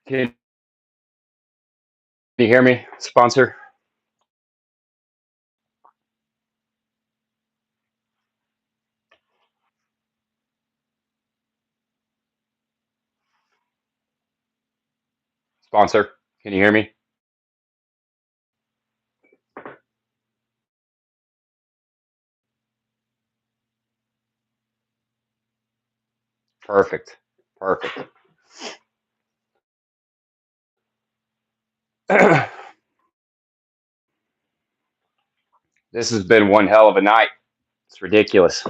Can you hear me, sponsor? Sponsor, can you hear me? Perfect. Perfect. This has been one hell of a night. It's ridiculous.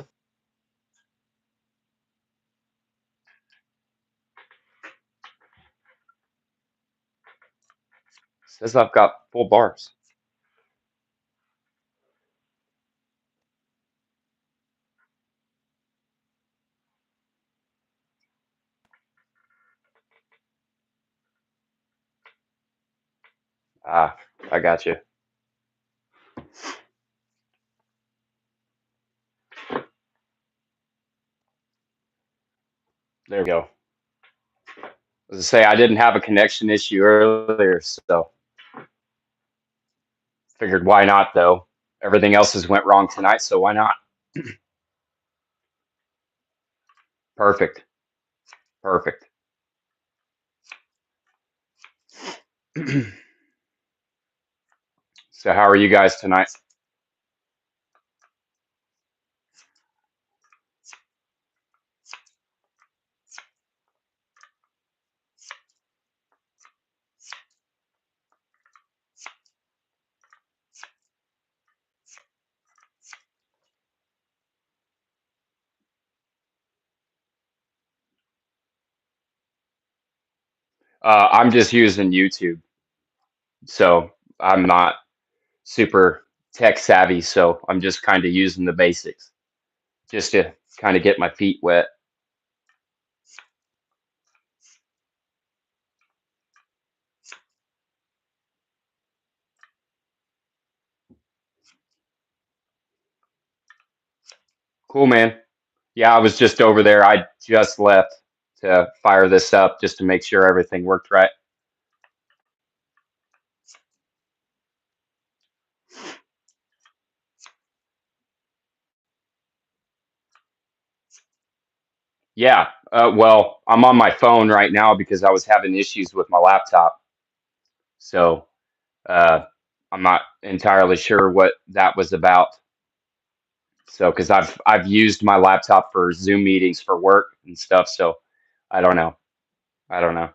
Says I've got full bars. Ah, I got you. There we go. As I say, I didn't have a connection issue earlier, so figured why not though. Everything else has went wrong tonight, so why not? Perfect. Perfect. So how are you guys tonight? I'm just using YouTube, so I'm not super tech savvy, so I'm just kind of using the basics just to kind of get my feet wet. Cool, man. Yeah, I was just over there. I just left to fire this up just to make sure everything worked right. Yeah, well, I'm on my phone right now because I was having issues with my laptop. So uh, I'm not entirely sure what that was about. So, because I've used my laptop for Zoom meetings for work and stuff. So I don't know. I don't know.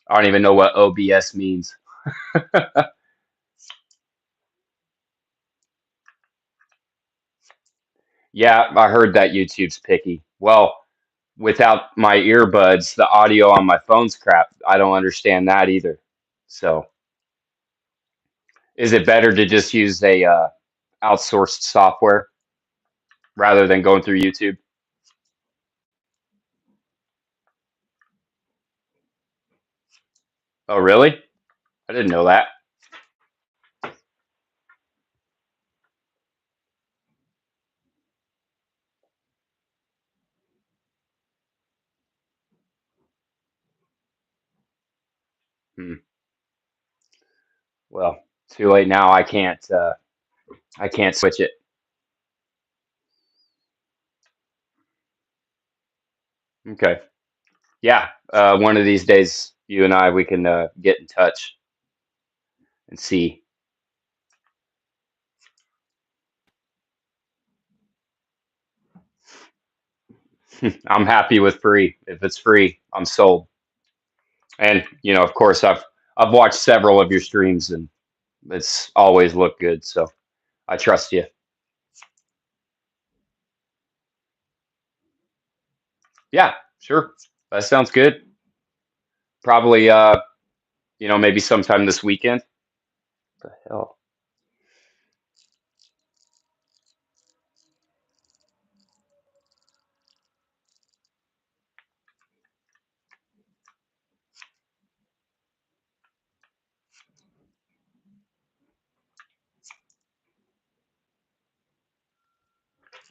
I don't even know what OBS means. Yeah, I heard that YouTube's picky. Well, without my earbuds, the audio on my phone's crap. I don't understand that either. So, is it better to just use a outsourced software rather than going through YouTube? Oh, really? I didn't know that. Hmm. Well, too late now. I can't. I can't switch it. Okay. Yeah. One of these days, you and I, we can get in touch and see. I'm happy with free. If it's free, I'm sold. And of course, I've watched several of your streams, and it's always looked good. So I trust you. Yeah, sure. That sounds good. Probably, maybe sometime this weekend. What the hell?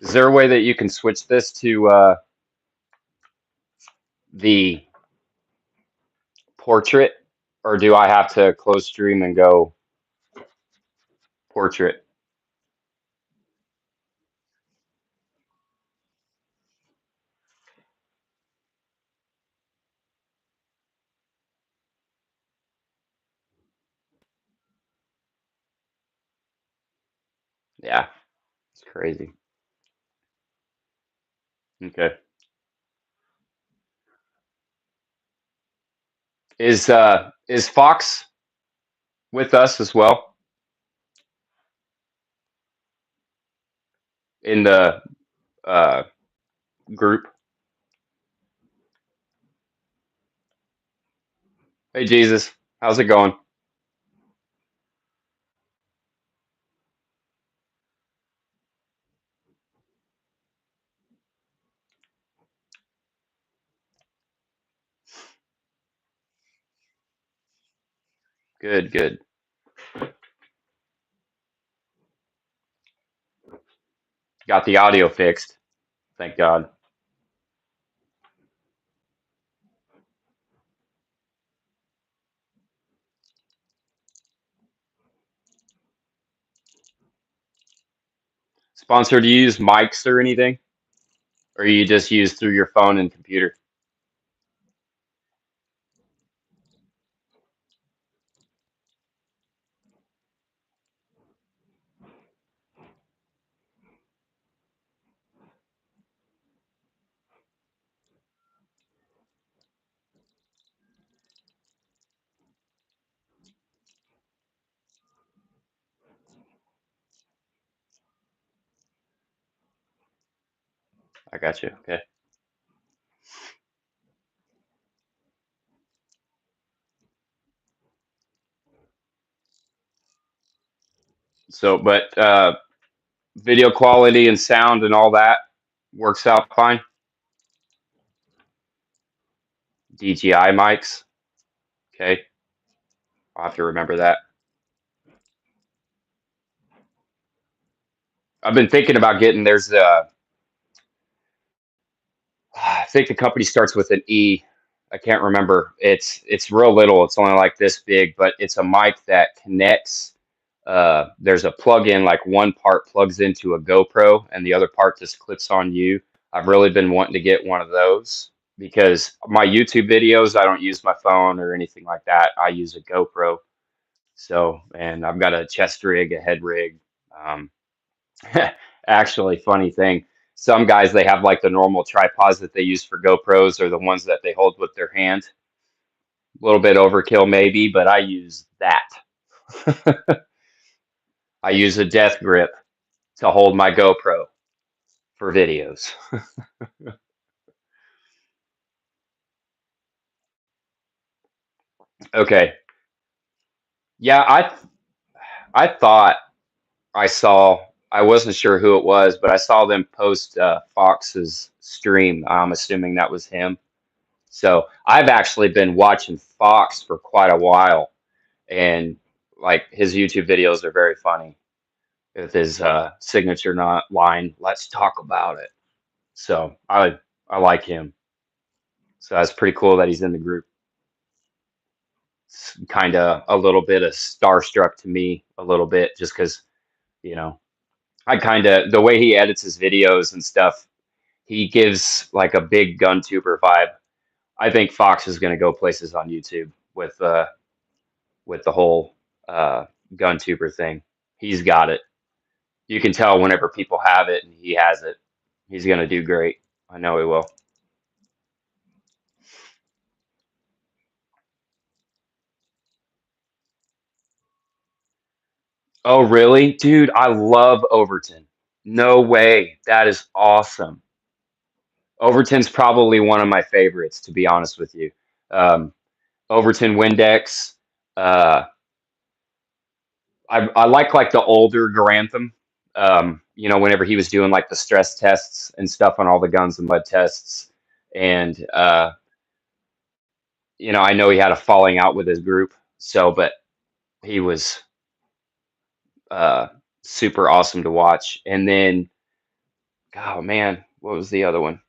Is there a way that you can switch this to the portrait, or do I have to close stream and go portrait? Yeah, it's crazy. Okay. Is Fox with us as well in the uh group? Hey Jesus, how's it going? Good, good. Got the audio fixed. Thank God. Sponsor, do you use mics or anything? Or you just use through your phone and computer? I got you. Okay. So, but video quality and sound and all that works out fine. DJI mics. Okay. I'll have to remember that. I've been thinking about getting there's I think the company starts with an E. I can't remember. It's real little. It's only like this big, but it's a mic that connects. There's a plug-in, like one part plugs into a GoPro and the other part just clips on you. I've really been wanting to get one of those because my YouTube videos, I don't use my phone or anything like that. I use a GoPro. So, and I've got a chest rig, a head rig. Um, Actually, funny thing, some guys they have like the normal tripods that they use for GoPros or the ones that they hold with their hand. A little bit overkill maybe, but I use that. I use a death grip to hold my GoPro for videos. Okay. Yeah, I thought I saw, I wasn't sure who it was, but I saw them post Fox's stream. I'm assuming that was him. So I've actually been watching Fox for quite a while, and like his YouTube videos are very funny with his signature not line. Let's talk about it. So I like him. So that's pretty cool that he's in the group. It's kind of a little bit of starstruck to me, a little bit, just because you know I kind of the way he edits his videos and stuff. He gives like a big gun tuber vibe. I think Fox is going to go places on YouTube with the whole gun tuber thing. He's got it. You can tell whenever people have it and he has it, he's going to do great. I know he will. Oh, really? Dude, I love Overton. No way. That is awesome. Overton's probably one of my favorites, to be honest with you. Um, Overton Windex. Uh, I like the older Grantham. Whenever he was doing like the stress tests and stuff on all the guns and mud tests, and I know he had a falling out with his group. So, but he was uh, super awesome to watch. And then Oh man, what was the other one?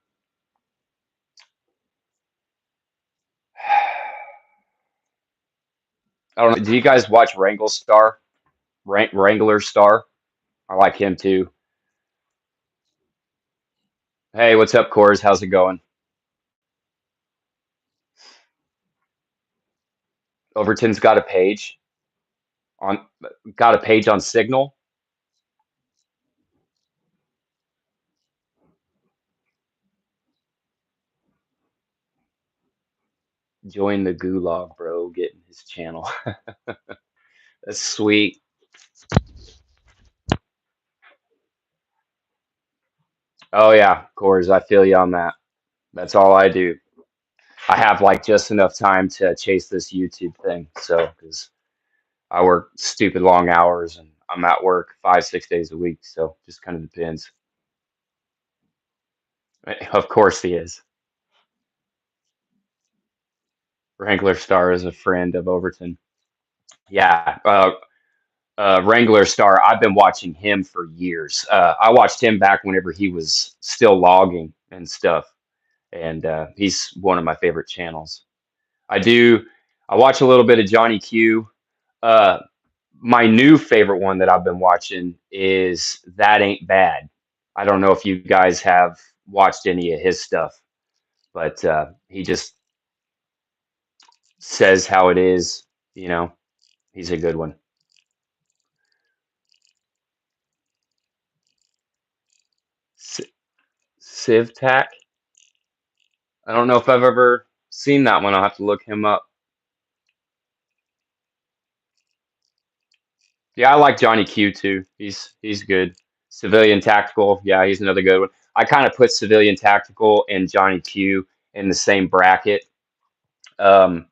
I don't know. Do you guys watch Wrangle Star? Wrangler Star? I like him too. Hey, what's up, Cores? How's it going? Overton's on got a page on Signal. Join the gulag, bro. Getting his channel. That's sweet. Oh yeah, Cores. I feel you on that. That's all I do. I have like just enough time to chase this YouTube thing. So, because I work stupid long hours and I'm at work 5, 6 days a week. So, just kind of depends. Of course, he is. Wrangler Star is a friend of Overton. Yeah, Wrangler Star. I've been watching him for years. I watched him back whenever he was still logging and stuff, and he's one of my favorite channels. I do. I watch a little bit of Johnny Q. Uh, my new favorite one that I've been watching is That Ain't Bad. I don't know if you guys have watched any of his stuff, but he just says how it is. You know, he's a good one. C- Civtac. I don't know if I've ever seen that one. I'll have to look him up. Yeah, I like Johnny Q too. He's good. Civilian Tactical. Yeah, he's another good one. I kind of put Civilian Tactical and Johnny Q in the same bracket. Um,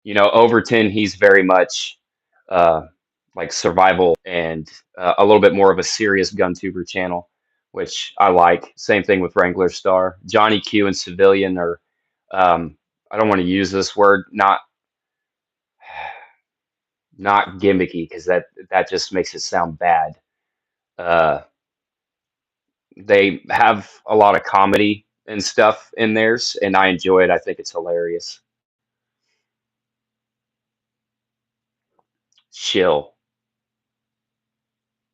Overton, he's very much uh, like survival and a little bit more of a serious gun tuber channel, which I like. Same thing with Wrangler Star. Johnny Q and Civilian are, I don't want to use this word, not gimmicky because that just makes it sound bad. Uh, they have a lot of comedy and stuff in theirs, and I enjoy it. I think it's hilarious. Shill.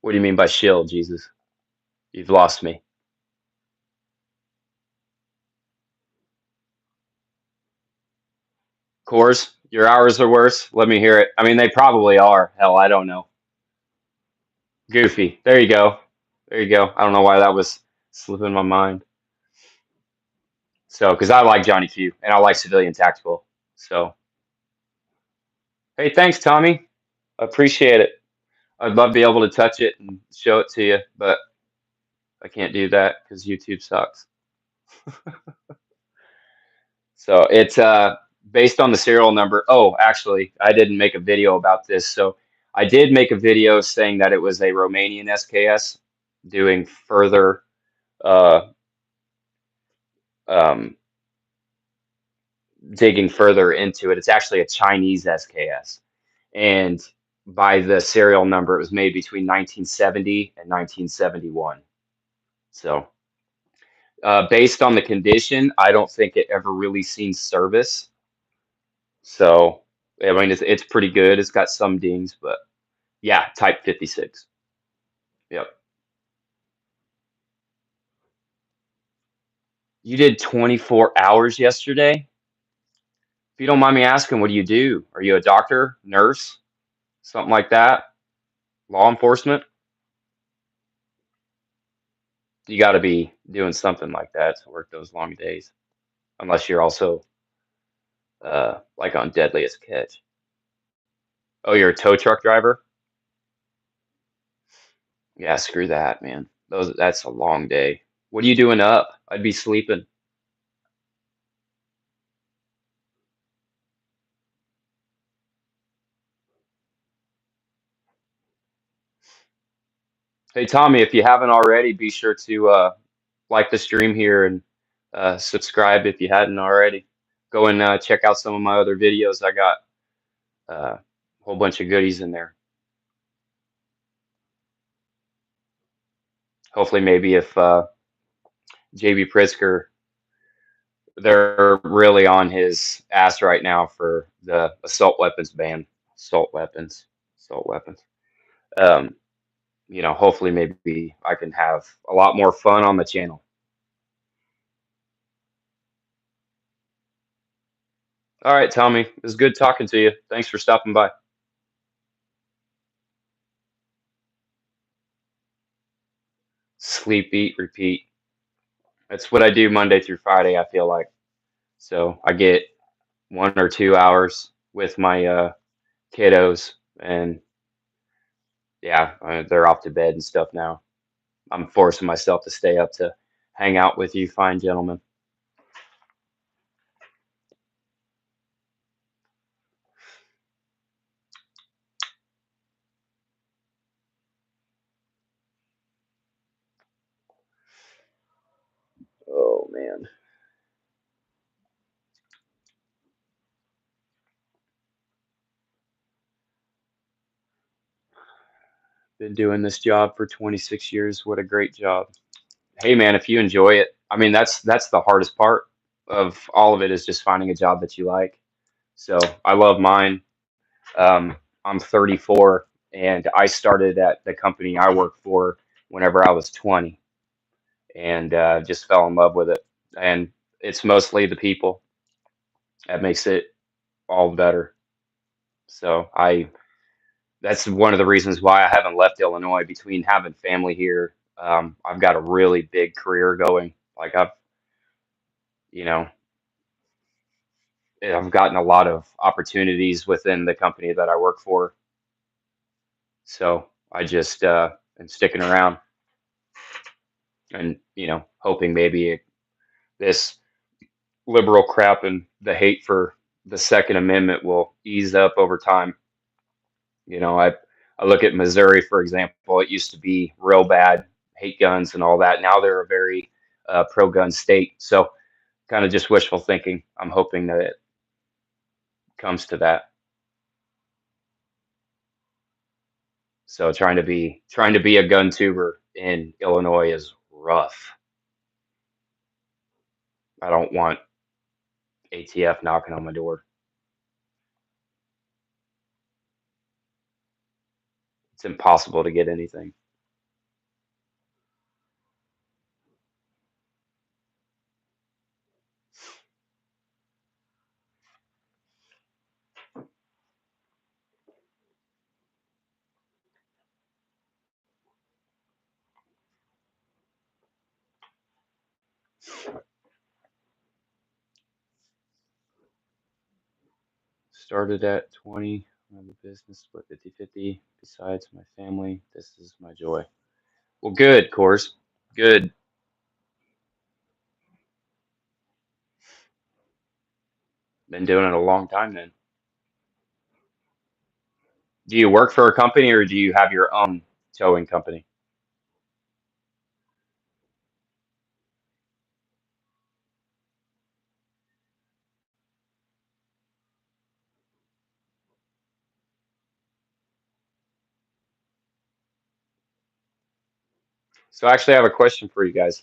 What do you mean by shill, Jesus? You've lost me. Cores, your hours are worse. Let me hear it. I mean, they probably are. Hell, I don't know. Goofy. There you go. There you go. I don't know why that was slipping my mind. So, because I like Johnny Q and I like Civilian Tactical. So, hey, thanks, Tommy. I appreciate it. I'd love to be able to touch it and show it to you, but I can't do that because YouTube sucks. So it's based on the serial number. Oh, actually, I didn't make a video about this. So I did make a video saying that it was a Romanian SKS doing further uh, um, digging further into it. It's actually a Chinese SKS. And by the serial number, it was made between 1970 and 1971. So based on the condition, I don't think it ever really seen service. So I mean, it's pretty good. It's got some dings, but yeah, Type 56. Yep. You did 24 hours yesterday. If you don't mind me asking, what do you do? Are you a doctor, nurse, something like that? Law enforcement? You got to be doing something like that to work those long days, unless you're also like on Deadliest Catch. Oh, you're a tow truck driver? Yeah, screw that, man. That's a long day. What are you doing up? I'd be sleeping. Hey, Tommy, if you haven't already, be sure to like the stream here and subscribe if you hadn't already. Go and check out some of my other videos. I got a whole bunch of goodies in there. Hopefully, maybe if JB Pritzker, they're really on his ass right now for the assault weapons ban. Assault weapons, assault weapons. Um, hopefully, maybe I can have a lot more fun on the channel. All right, Tommy, it was good talking to you. Thanks for stopping by. Sleep, eat, repeat. That's what I do Monday through Friday, I feel like. So I get 1 or 2 hours with my kiddos, and yeah, they're off to bed and stuff now. I'm forcing myself to stay up to hang out with you fine gentlemen. Oh man, been doing this job for 26 years. What a great job. Hey man, if you enjoy it, I mean that's the hardest part of all of it is just finding a job that you like. So I love mine. I'm 34 and I started at the company I work for whenever I was 20 and just fell in love with it. And it's mostly the people that makes it all better. So that's one of the reasons why I haven't left Illinois. Between having family here, I've got a really big career going. Like you know, I've gotten a lot of opportunities within the company that I work for. So I just am sticking around and hoping maybe this liberal crap and the hate for the Second Amendment will ease up over time. I look at Missouri, for example. It used to be real bad, hate guns and all that. Now they're a very pro-gun state. So kind of just wishful thinking. I'm hoping that it comes to that. So trying to be a gun tuber in Illinois is rough. I don't want ATF knocking on my door. It's impossible to get anything. Started at 20. I have a business split 50-50. Besides my family, this is my joy. Well, good, course. Good. Been doing it a long time then. Do you work for a company or do you have your own towing company? So actually, I have a question for you guys.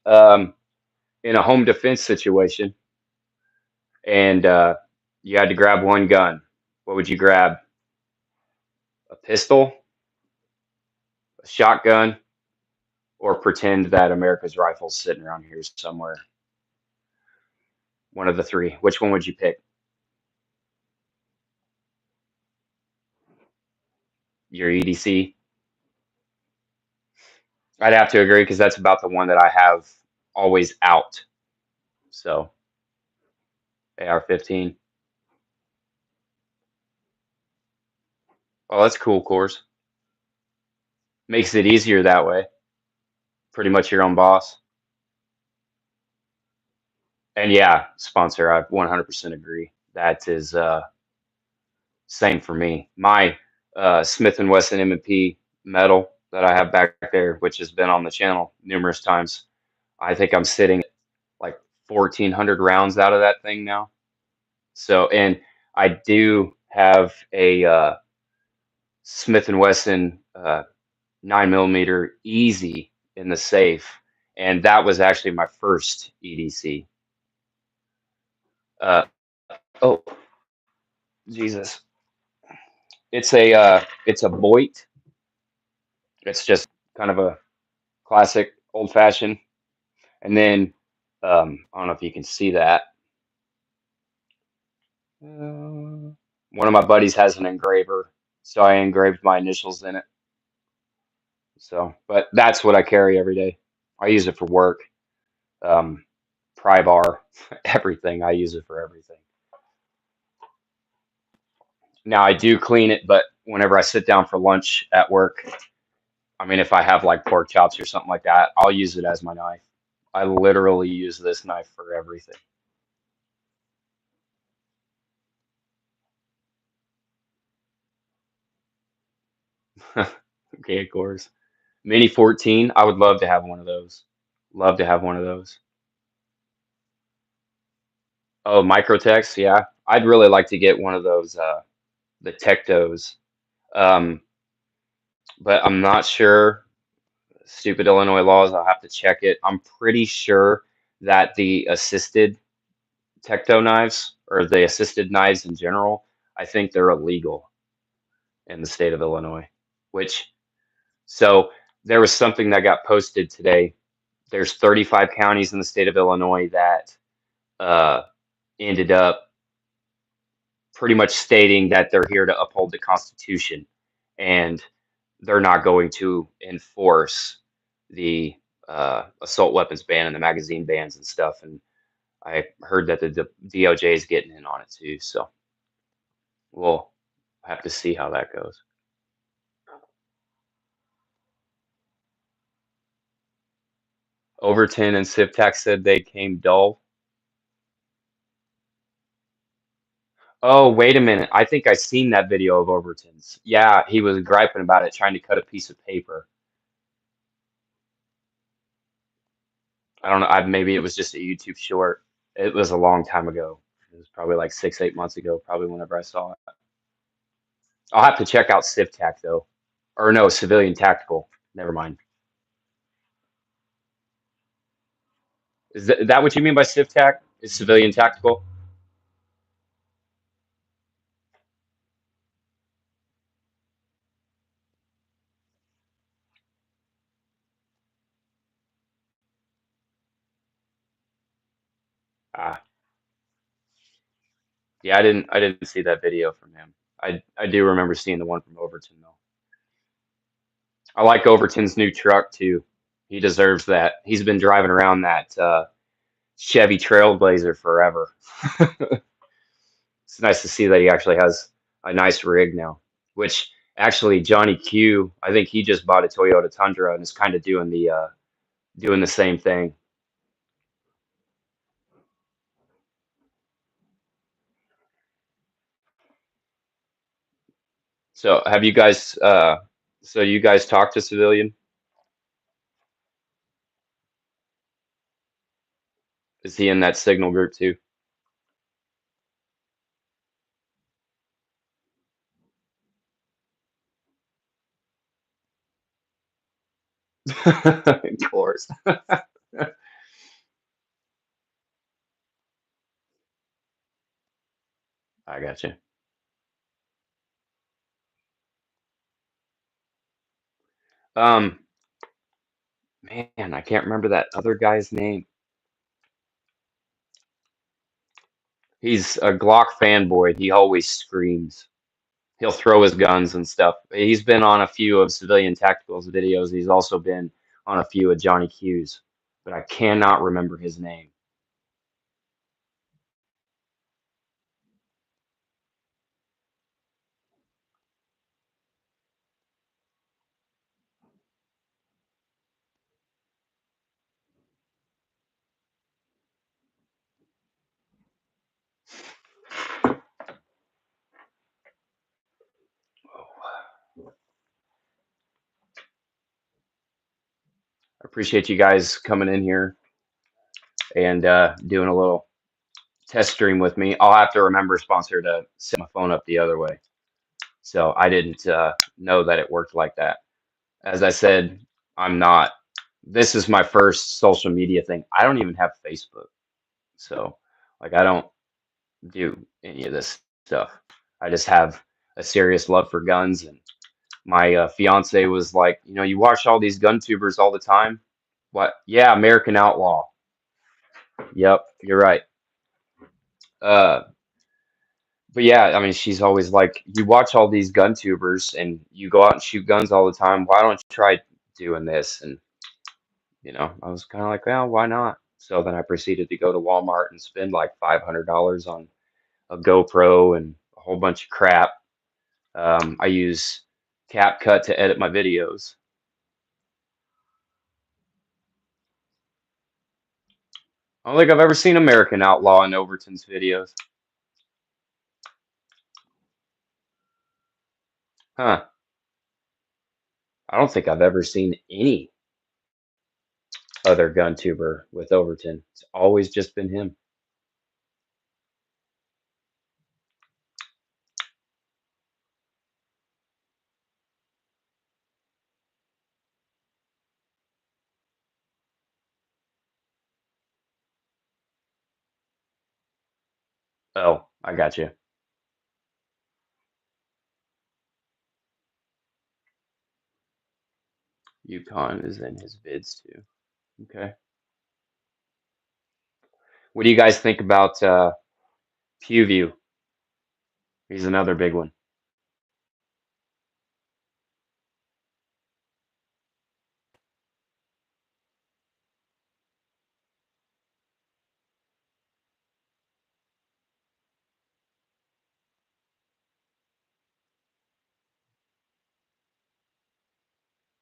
Um, in a home defense situation, and you had to grab one gun, what would you grab? A pistol, a shotgun, or pretend that America's rifle's sitting around here somewhere? One of the three. Which one would you pick? Your EDC? I'd have to agree because that's about the one that I have always out. So AR-15. Oh, that's cool, course. Makes it easier that way. Pretty much your own boss. And yeah, sponsor, I 100% agree. That is same for me. My Smith and Wesson M&P medal that I have back there, which has been on the channel numerous times. I think I'm sitting at like 1,400 rounds out of that thing now. So, and I do have a Smith and Wesson 9 millimeter easy in the safe, and that was actually my first EDC. Uh, oh Jesus, it's a Boit. It's just kind of a classic old fashioned. And then I don't know if you can see that. One of my buddies has an engraver, so I engraved my initials in it. So, but that's what I carry every day. I use it for work, um, pry bar, everything. I use it for everything. Now I do clean it, but whenever I sit down for lunch at work, I mean, if I have like pork chops or something like that, I'll use it as my knife. I literally use this knife for everything. Okay, of course. Mini 14, I would love to have one of those. Love to have one of those. Oh, Microtex, yeah. I'd really like to get one of those, the Tectos. Um, but I'm not sure. Stupid Illinois laws, I'll have to check it. I'm pretty sure that the assisted Tecto knives or the assisted knives in general, I think they're illegal in the state of Illinois. Which, so there was something that got posted today. There's 35 counties in the state of Illinois that uh, ended up pretty much stating that they're here to uphold the Constitution and they're not going to enforce the assault weapons ban and the magazine bans and stuff. And I heard that the DOJ is getting in on it too. So we'll have to see how that goes. Overton and Sivtak said they came dull. Oh, wait a minute. I think I seen that video of Overton's. Yeah, he was griping about it, trying to cut a piece of paper. I don't know. Maybe it was just a YouTube short. It was a long time ago. It was probably like 6, 8 months ago, probably whenever I saw it. I'll have to check out CivTac though. Or no, Civilian Tactical. Never mind. Is that what you mean by CivTac? Is Civilian Tactical? Ah, yeah, I didn't see that video from him. I do remember seeing the one from Overton though. I like Overton's new truck too. He deserves that. He's been driving around that Chevy Trailblazer forever. It's nice to see that he actually has a nice rig now. Which actually Johnny Q, I think he just bought a Toyota Tundra and is kind of doing the same thing. So have you guys so you guys talked to Civilian? Is he in that signal group too? Of course. I got you. Um, man, I can't remember that other guy's name. He's a Glock fanboy. He always screams. He'll throw his guns and stuff. He's been on a few of Civilian Tactical's videos. He's also been on a few of Johnny Q's, but I cannot remember his name. I appreciate you guys coming in here and doing a little test stream with me. I'll have to remember, sponsor, to set my phone up the other way. So I didn't know that it worked like that. As I said, I'm not. This is my first social media thing. I don't even have Facebook, so like I don't do any of this stuff. I just have a serious love for guns, and my fiance was like, you watch all these gun tubers all the time. What? Yeah, American Outlaw. Yep, you're right. Uh, but yeah, I mean, she's always like, you watch all these gun tubers and you go out and shoot guns all the time. Why don't you try doing this? And I was kind of like, well, why not? So then I proceeded to go to Walmart and spend like $500 on a GoPro and a whole bunch of crap. I use CapCut to edit my videos. I don't think I've ever seen American Outlaw in Overton's videos. Huh. I don't think I've ever seen any other gun tuber with Overton. It's always just been him. Oh, I got you. Yukon is in his vids too. Okay. What do you guys think about Pewview? He's another big one.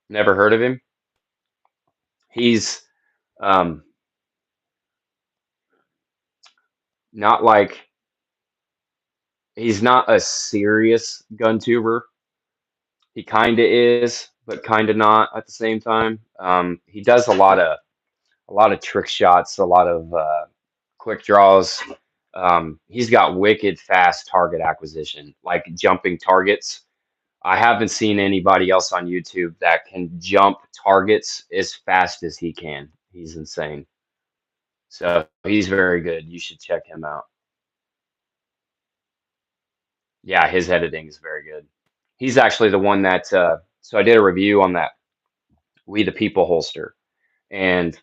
Never heard of him? He's um, not like he's not a serious gun tuber. He kind of is, but kind of not at the same time. He does a lot of trick shots, a lot of quick draws. He's got wicked fast target acquisition, like jumping targets. I haven't seen anybody else on YouTube that can jump targets as fast as he can. He's insane. So he's very good. You should check him out. Yeah, his editing is very good. He's actually the one that so I did a review on that We the People holster, and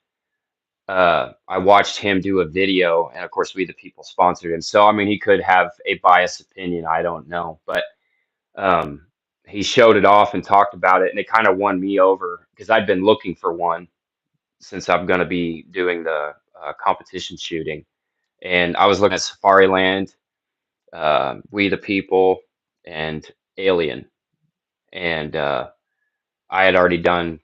I watched him do a video, and of course We the People sponsored him. So I mean he could have a biased opinion, I don't know, but um he showed it off and talked about it, and it kind of won me over because I'd been looking for one since I'm going to be doing the competition shooting, and I was looking at Safariland, We the People, and Alien, and I had already done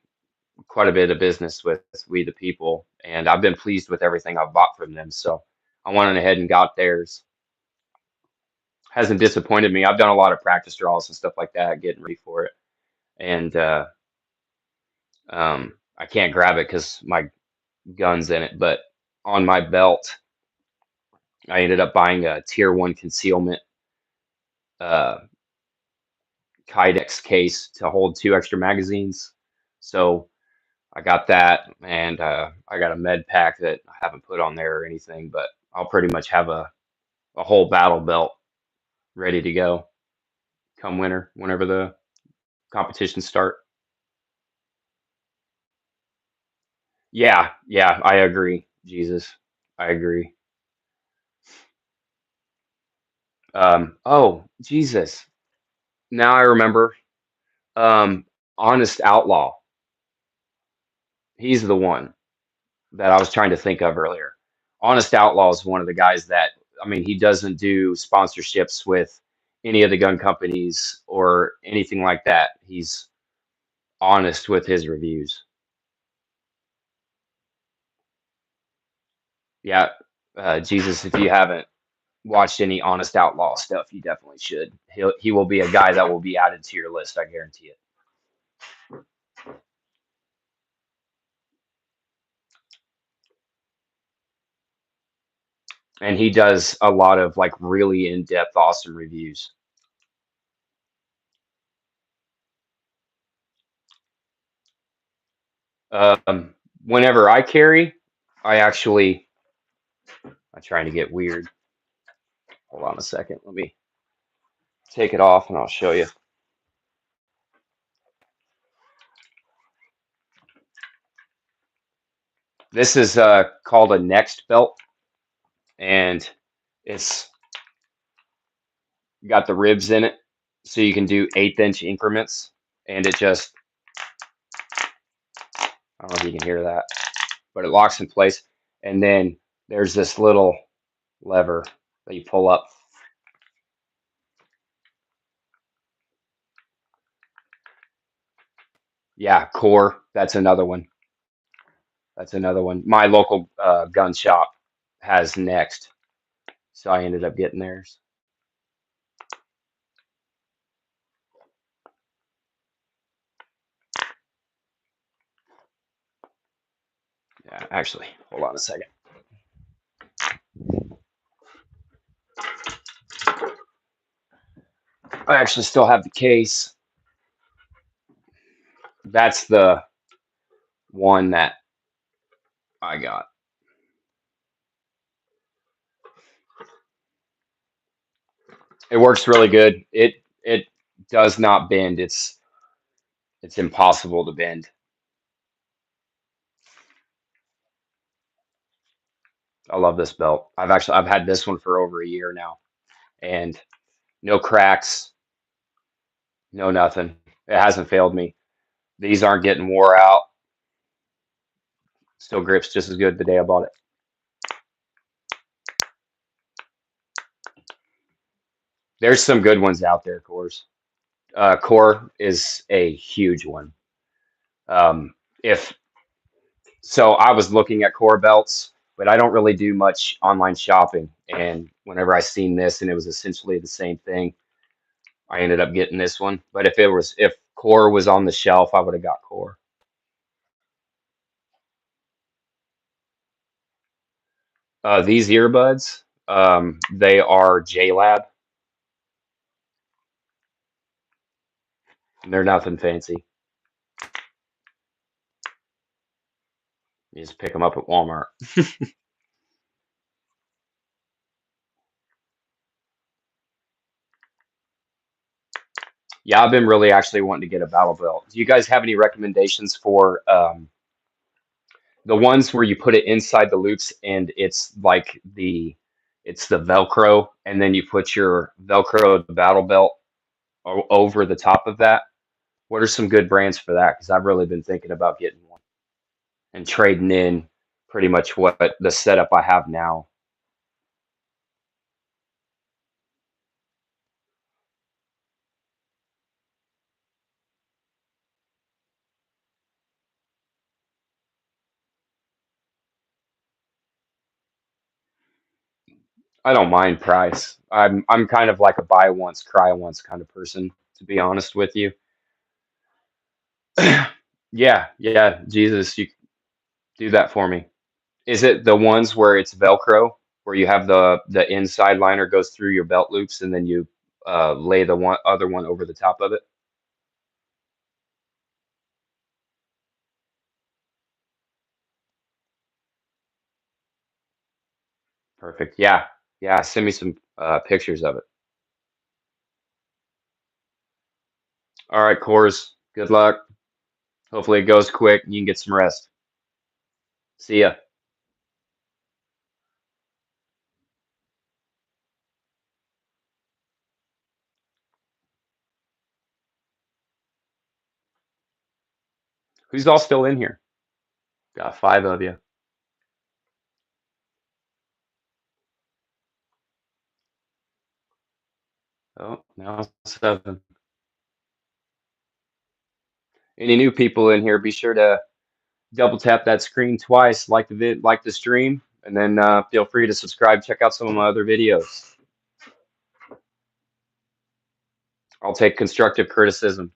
quite a bit of business with We the People, and I've been pleased with everything I've bought from them. So I went ahead and got theirs. Hasn't disappointed me. I've done a lot of practice draws and stuff like that, getting ready for it, and I can't grab it because my gun's in it. But on my belt, I ended up buying a Tier One concealment uh, Kydex case to hold two extra magazines. So I got that, and I got a med pack that I haven't put on there or anything, but I'll pretty much have a whole battle belt ready to go come winter, whenever the competitions start. Yeah, yeah, I agree. Jesus, I agree. Oh, Jesus. Now I remember. Um, Honest Outlaw. He's the one that I was trying to think of earlier. Honest Outlaw is one of the guys that, I mean, he doesn't do sponsorships with any of the gun companies or anything like that. He's honest with his reviews. Yeah, Jesus, if you haven't watched any Honest Outlaw stuff, you definitely should. He will be a guy that will be added to your list, I guarantee it. And he does a lot of like really in-depth, awesome reviews. Um, Whenever I carry, I actually I'm trying to get weird. Hold on a second. Let me take it off and I'll show you. This is called a next belt, and it's got the ribs in it, so you can do 1/8 inch increments, and it just I don't know if you can hear that, but it locks in place. And then there's this little lever that you pull up. Yeah, core. That's another one. That's another one. My local gun shop has next, so I ended up getting theirs. Yeah, actually, hold on a second. I actually still have the case. That's the one that I got. It works really good. It does not bend. It's impossible to bend. I love this belt. I've had this one for over a year now, and no cracks, no nothing. It hasn't failed me. These aren't getting wore out. Still grips just as good the day I bought it. There's some good ones out there, of course. Core is a huge one. Um, if so, I was looking at core belts, but I don't really do much online shopping. And whenever I seen this and it was essentially the same thing, I ended up getting this one. But if core was on the shelf, I would have got core. These earbuds, they are JLab, and they're nothing fancy. You just pick them up at Walmart. Yeah, I've been really actually wanting to get a battle belt. Do you guys have any recommendations for the ones where you put it inside the loops and it's the Velcro, and then you put your Velcro battle belt over the top of that? What are some good brands for that? Because I've really been thinking about getting one and trading in pretty much what the setup I have now. I don't mind price. I'm kind of like a buy once, cry once kind of person, to be honest with you. Yeah, yeah, Jesus, you do that for me. Is it the ones where it's Velcro, where you have the inside liner goes through your belt loops, and then you lay the other one over the top of it? Perfect. Yeah, yeah. Send me some pictures of it. All right, Cores. Good luck. Hopefully it goes quick. You can get some rest. See ya. Who's all still in here? Got five of you. Oh, now seven. Any new people in here? Be sure to double tap that screen twice, like the stream, and then feel free to subscribe. Check out some of my other videos. I'll take constructive criticism.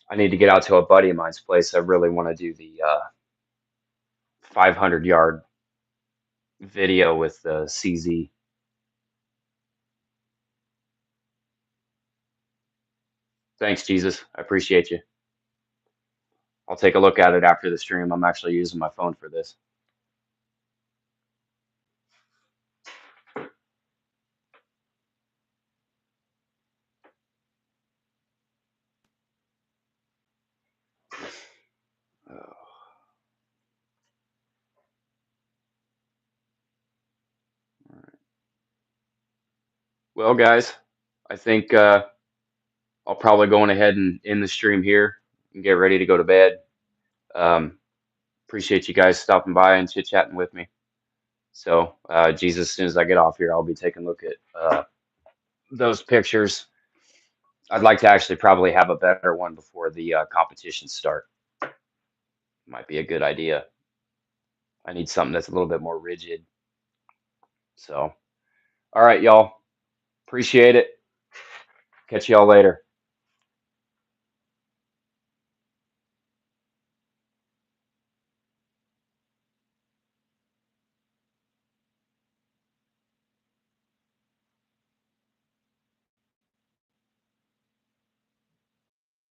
I need to get out to a buddy of mine's place. I really want to do the 500 yard video with the CZ. Thanks, Jesus. I appreciate you. I'll take a look at it after the stream. I'm actually using my phone for this. Oh. Well, guys, I think I'll probably go on ahead and end the stream here and get ready to go to bed. Um, appreciate you guys stopping by and chit chatting with me. So, Jesus, as soon as I get off here, I'll be taking a look at those pictures. I'd like to actually probably have a better one before the competitions start. Might be a good idea. I need something that's a little bit more rigid. So, all right, y'all. Appreciate it. Catch y'all later.